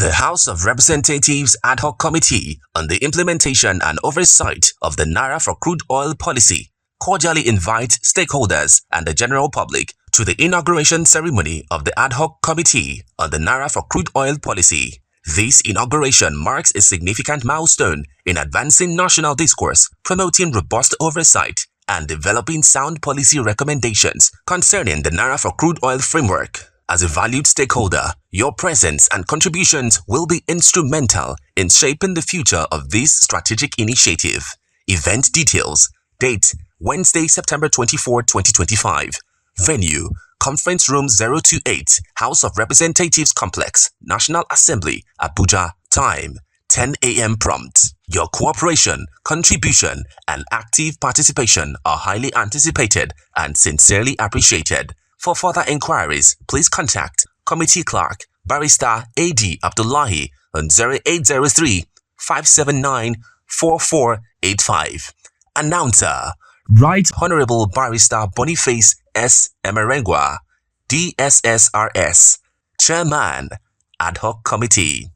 The House of Representatives Ad Hoc Committee on the Implementation and Oversight of the Naira-for-Crude-Oil policy cordially invite stakeholders and the general public to the inauguration ceremony of the Ad Hoc Committee on the Naira-for-Crude-Oil policy. This inauguration marks a significant milestone in advancing national discourse, promoting robust oversight, and developing sound policy recommendations concerning the Naira-for-Crude-Oil framework. As a valued stakeholder, your presence and contributions will be instrumental in shaping the future of this strategic initiative. Event details. Date: Wednesday, September 24, 2025. Venue: Conference Room 028, House of Representatives Complex, National Assembly, Abuja. Time: 10 a.m. prompt. Your cooperation, contribution, and active participation are highly anticipated and sincerely appreciated. For further inquiries, please contact Committee Clerk Barrister A.D. Abdullahi on 0803-579-4485. Announcer: Right Honorable Barrister Boniface S. Emerengwa, DSSRS, Chairman, Ad Hoc Committee.